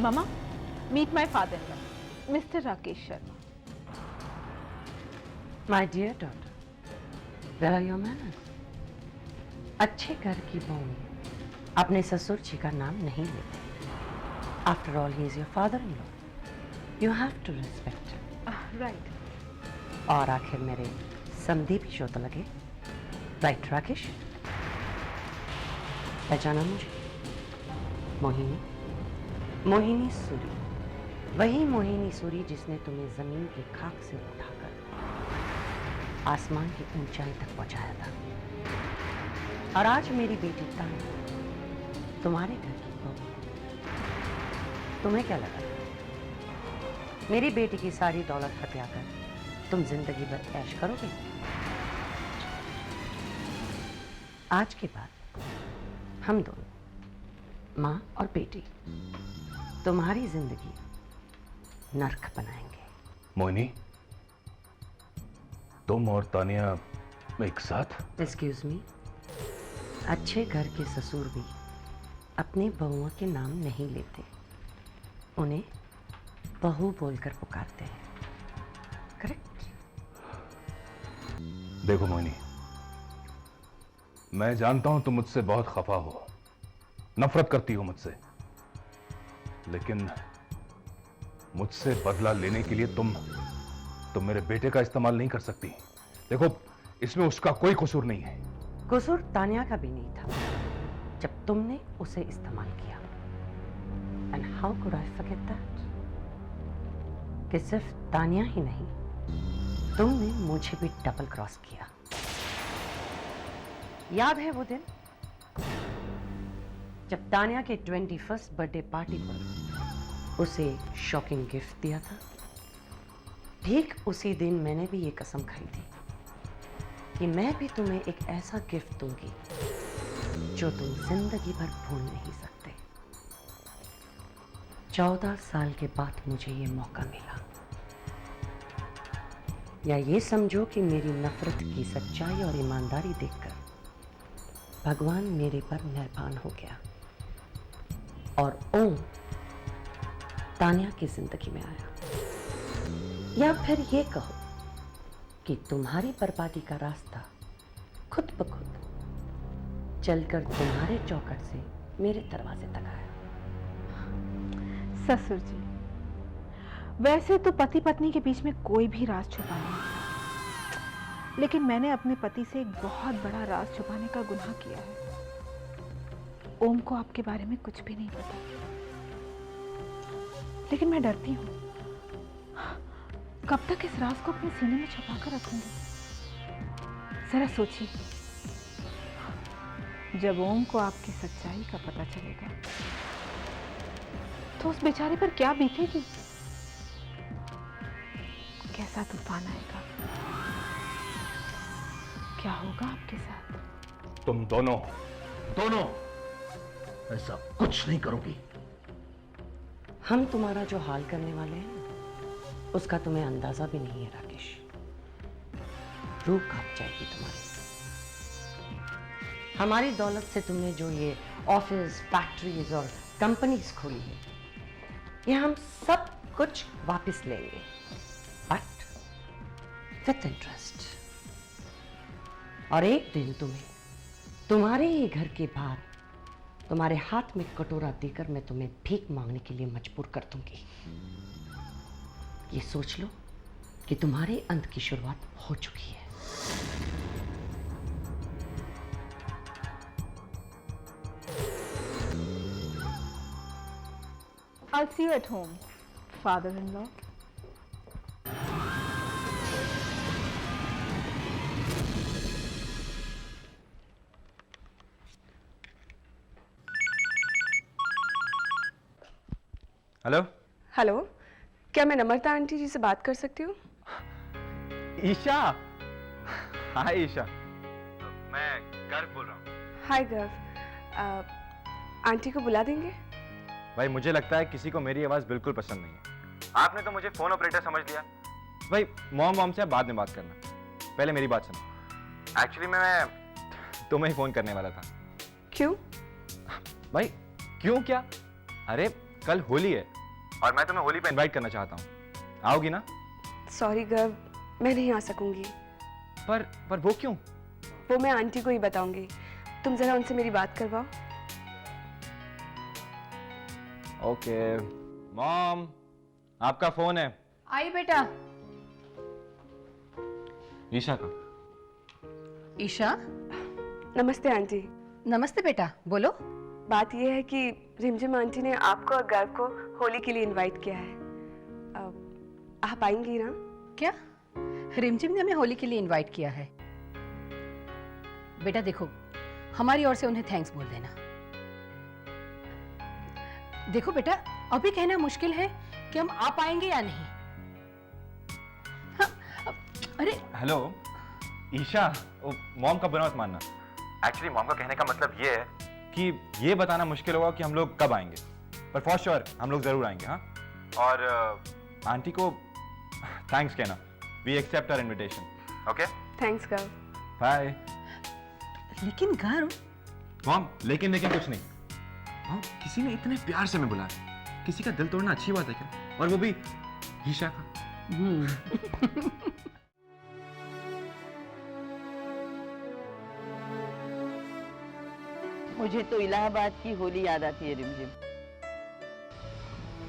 Mama, meet my father-in-law, Mr. Rakesh Sharma. My dear daughter, where are your manners? अच्छे घर की बहू अपने ससुर जी का नाम नहीं लेते. After all, he is your father-in-law. You have to respect him. Right. और आखिर मेरे समधी भी शो तो लगे. Right, राकेश? पहचाना मुझे? मोहिनी सूरी. वही मोहिनी सूरी जिसने तुम्हें जमीन की खाक से उठाकर आसमान की ऊंचाई तक पहुंचाया था. और आज मेरी बेटी तान्या तुम्हारे घर की बहू. तुम्हें क्या लगा था मेरी बेटी की सारी दौलत हथियाकर तुम जिंदगी भर ऐश करोगे? आज के बाद हम दोनों माँ और बेटी तुम्हारी जिंदगी नर्क बनाएंगे. मोहिनी, तुम और तानिया एक साथ? एक्सक्यूज मी, अच्छे घर के ससुर भी अपनी बहुओं के नाम नहीं लेते. उन्हें बहू बोलकर पुकारते हैं. करेक्ट? देखो मोहिनी, मैं जानता हूं तुम मुझसे बहुत खफा हो, नफरत करती हो मुझसे, लेकिन मुझसे बदला लेने के लिए तुम मेरे बेटे का इस्तेमाल नहीं कर सकती. देखो, इसमें उसका कोई कसूर नहीं है. कसूर तानिया का भी नहीं था जब तुमने उसे इस्तेमाल किया. And how could I forget that? कि सिर्फ तानिया ही नहीं, तुमने मुझे भी डबल क्रॉस किया. याद है वो दिन जब तानिया के 21st बर्थडे पार्टी पर उसे शॉकिंग गिफ्ट दिया था? ठीक उसी दिन मैंने भी ये कसम खाई थी कि मैं भी तुम्हें एक ऐसा गिफ्ट दूंगी जो तुम जिंदगी भर भूल नहीं सकते. 14 साल के बाद मुझे ये मौका मिला. या ये समझो कि मेरी नफरत की सच्चाई और ईमानदारी देखकर भगवान मेरे पर मेहरबान हो गया और ओम तानिया की जिंदगी में आया. या फिर ये कहो कि तुम्हारी बर्बादी का रास्ता खुद ब खुद चलकर तुम्हारे चौखट से मेरे दरवाजे तक आया. ससुर जी, वैसे तो पति पत्नी के बीच में कोई भी राज छुपा नहीं होता, लेकिन मैंने अपने पति से एक बहुत बड़ा राज छुपाने का गुनाह किया है. ओम को आपके बारे में कुछ भी नहीं पता, लेकिन मैं डरती हूँ. कब तक इस राज को अपने सीने में छुपा कर रखूंगी? जरा सोचिए, जब ओम को आपकी सच्चाई का पता चलेगा तो उस बेचारे पर क्या बीतेगी? कैसा तूफान आएगा? क्या होगा आपके साथ? तुम दोनों ऐसा कुछ नहीं करोगी. हम तुम्हारा जो हाल करने वाले हैं उसका तुम्हें अंदाजा भी नहीं है राकेश. रूह कांप जाएगी तुम्हारी. हमारी दौलत से तुमने जो ये ऑफिस, फैक्ट्रीज और कंपनीज खोली है, ये हम सब कुछ वापस लेंगे, बट विथ इंटरेस्ट. और एक दिन तुम्हें तुम्हारे ही घर के बाहर तुम्हारे हाथ में कटोरा देकर मैं तुम्हें भीख मांगने के लिए मजबूर कर दूंगी. ये सोच लो कि तुम्हारे अंत की शुरुआत हो चुकी है. I'll see you at home, father-in-law. Hello. Hello, क्या मैं नम्रता आंटी जी से बात कर सकती हूँ? ईशा. हाय ईशा. मैं गर्व बोल रहा हूँ. हाय गर्व. आंटी को बुला देंगे? भाई मुझे लगता है किसी को मेरी आवाज़ बिल्कुल पसंद नहीं है. आपने तो मुझे फोन ऑपरेटर समझ लिया. भाई मॉम से बाद में बात करना, पहले मेरी बात सुनो. एक्चुअली मैं तुम्हें ही फोन करने वाला था. क्यों? भाई क्यों क्या? अरे कल होली है और मैं तुम्हें होली पे इनवाइट करना चाहता हूँ, आओगी ना? सॉरी गर्व, मैं नहीं आ सकूंगी। पर वो क्यों? वो मैं आंटी को ही बताऊंगी। तुम जरा उनसे मेरी बात करवाओ। ओके मॉम, आपका फोन है। आई बेटा। ईशा का। ईशा, नमस्ते आंटी। नमस्ते बेटा, बोलो। बात यह है कि रिमझिम आंटी ने आपको और गर्व को होली के लिए इनवाइट किया है। आप आएंगी ना? क्या रिमझिम ने हमें होली के लिए इनवाइट किया है? बेटा देखो, हमारी ओर से उन्हें थैंक्स बोल देना। देखो बेटा, अभी कहना मुश्किल है कि हम आ पाएंगे या नहीं। हाँ, अरे हेलो ईशा, मॉम का बुरा मत मानना। एक्चुअली मॉम का कहने का मतलब ये है कि ये बताना मुश्किल होगा कि हम लोग कब आएंगे, पर फॉर श्योर हम लोग जरूर आएंगे। हाँ, और आंटी को थैंक्स कहना। We accept our invitation. Okay, thanks गर्व। बाय। लेकिन घर मॉम, लेकिन कुछ नहीं। मॉम, किसी ने इतने प्यार से मैं बुलाया, किसी का दिल तोड़ना अच्छी बात है क्या? और वो भी ईशा का। मुझे तो इलाहाबाद की होली याद आती है रिमझिम।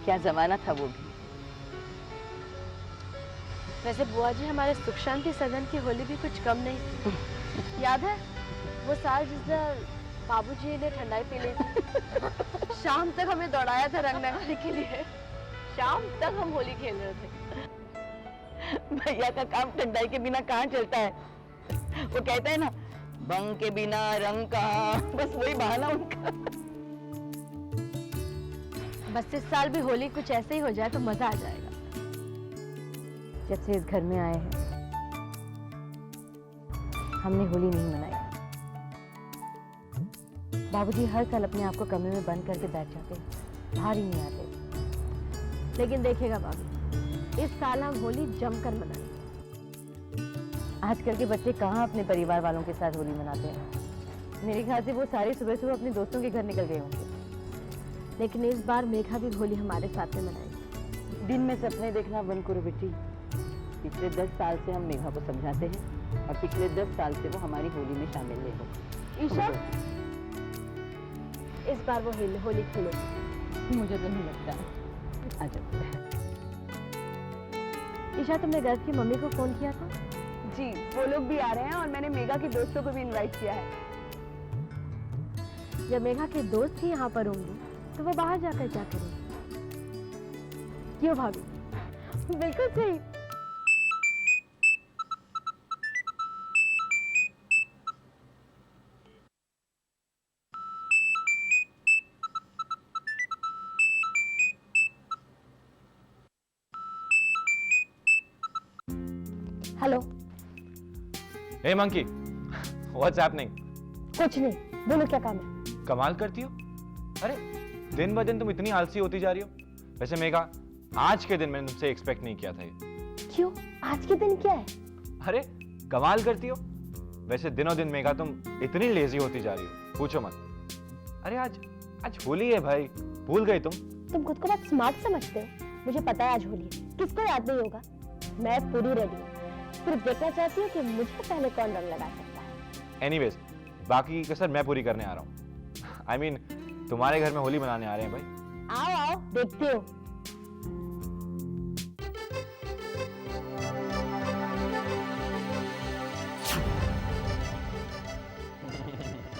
क्या जमाना था वो भी। वैसे बुआ जी, हमारे सुख शांति सदन की होली भी कुछ कम नहीं थी। याद है वो साल जिस दिन बाबूजी ने ठंडाई पी ली थी? शाम तक हमें दौड़ाया था रंग लगाने के लिए। शाम तक हम होली खेल रहे थे। भैया का काम ठंडाई के बिना कहाँ चलता है। वो कहता है ना, बंग के बिना रंग कहाँ, बस वही बहाना उनका। बस इस साल भी होली कुछ ऐसे ही हो जाए तो मजा आ जाएगा। जब से इस घर में आए हैं हमने होली नहीं मनाई। बाबूजी हर साल अपने आप को कमरे में बंद करके बैठ जाते हैं, बाहर ही नहीं आते। लेकिन देखिएगा भाभी, इस साल हम होली जमकर मनाएंगे। आजकल के बच्चे कहाँ अपने परिवार वालों के साथ होली मनाते हैं। मेरे ख्याल से वो सारे सुबह सुबह अपने दोस्तों के घर निकल गए होंगे। लेकिन इस बार मेघा भी होली हमारे साथ में मनाएगी। दिन में सपने देखना बंद करो बेटी। पिछले 10 साल से हम मेघा को समझाते हैं और पिछले 10 साल से वो हमारी होली में शामिल नहीं हो। ईशा, इस बार वो होली खेलेगी। मुझे तो नहीं लगता। अच्छा ईशा, तुमने गर्व की मम्मी को फोन किया था? जी, वो लोग भी आ रहे हैं और मैंने मेघा के दोस्तों को भी इनवाइट किया है। जब मेघा के दोस्त ही यहाँ पर होंगे तो वो बाहर जाकर क्या करेंगे? क्यों भाभी? बिल्कुल सही। हेलो। हे मंकी, व्हाट्स हैपनिंग? कुछ नहीं, बोलो क्या काम है? कमाल करती हो। अरे दिन ब दिन तुम इतनी आलसी होती जा रही हो। वैसे मेघा, आज के दिन मैंने तुमसे एक्सपेक्ट नहीं किया था ये। क्यों? आज के दिन क्या है? अरे कमाल करती हो। वैसे दिनों दिन मेघा तुम इतनी लेजी होती जा रही हो, पूछो मत। अरे आज होली है भाई, भूल गई तुम? तुम खुद को बहुत स्मार्ट समझते हो। मुझे पता है आज होली है, किसको याद नहीं होगा। मैं पूरी रेडी हूँ, सिर्फ देखना चाहती हूँ कि मुझे पहले कौन रंग लगा सकता है। एनीवेज, बाकी की कसर मैं पूरी करने आ रहा हूँ। I mean, तुम्हारे घर में होली मनाने आ रहे हैं भाई। आओ आओ, देखते हो।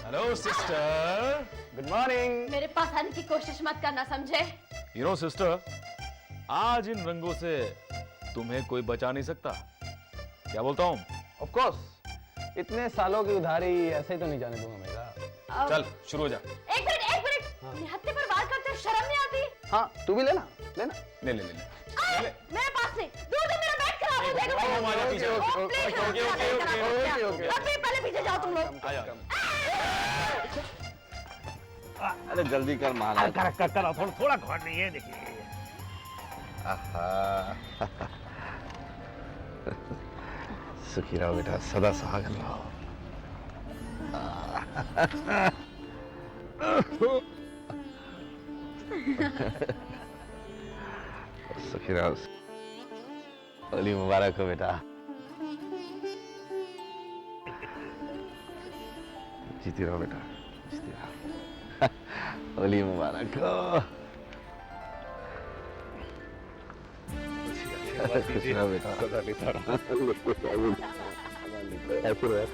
Hello sister, good morning. मेरे पास आने की कोशिश मत करना, समझे? यू नो सिस्टर, आज इन रंगों से तुम्हें कोई बचा नहीं सकता। क्या बोलता हूँ? ऑफ कोर्स, इतने सालों की उधारी ऐसे ही तो नहीं जाने दूंगा मेरा। चल शुरू हो जा। एक मिनट, निहत्थे पर बात करते हो, शर्म नहीं आती? हाँ, तू भी लेना लेना। ले ले ले ले। मेरे पास नहीं, दूर तो मेरा बैठ खराब हो जाएगा। तुम आ जाओ पीछे। ओके, पहले पीछे जाओ तुम लोग। आ जाओ। अरे जल्दी कर महाराज। कर थोड़ा घोड़ नहीं है, देखिए। सुखी रहो बेटा, सदा सुहागन रहो। सखीरा, होली मुबारक हो बेटा। जीती रहो बेटा, जीती रहो। होली मुबारक हो। खुश रहो बेटा। ऐसे रहो।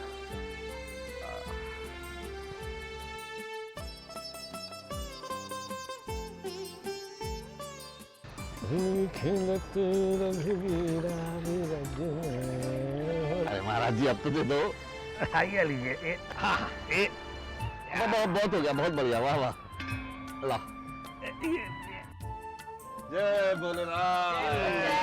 अरे महाराज जी, अब तो दे दो। आइए लीजिए। बहुत हो गया, बहुत बढ़िया, वाह वाह। ला। जय भोलेनाथ।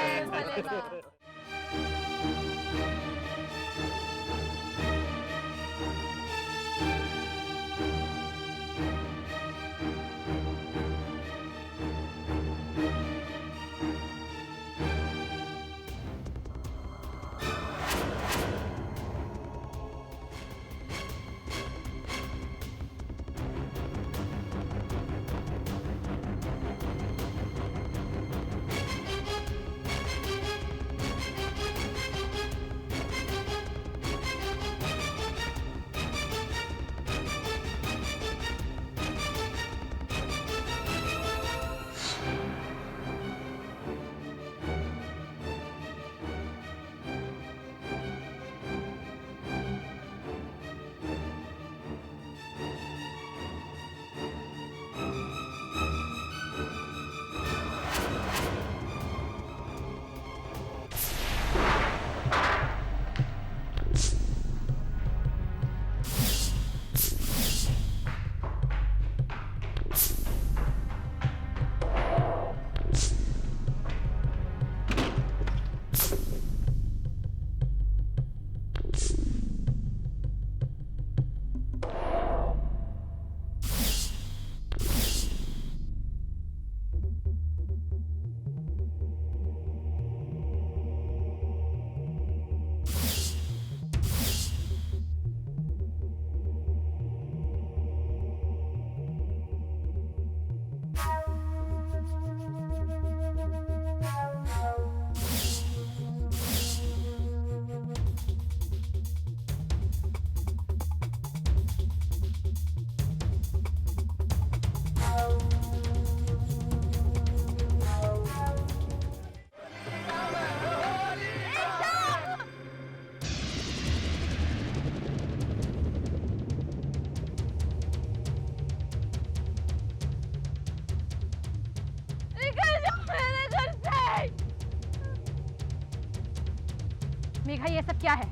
मेघा, ये सब क्या है?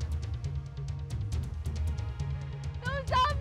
तुम सब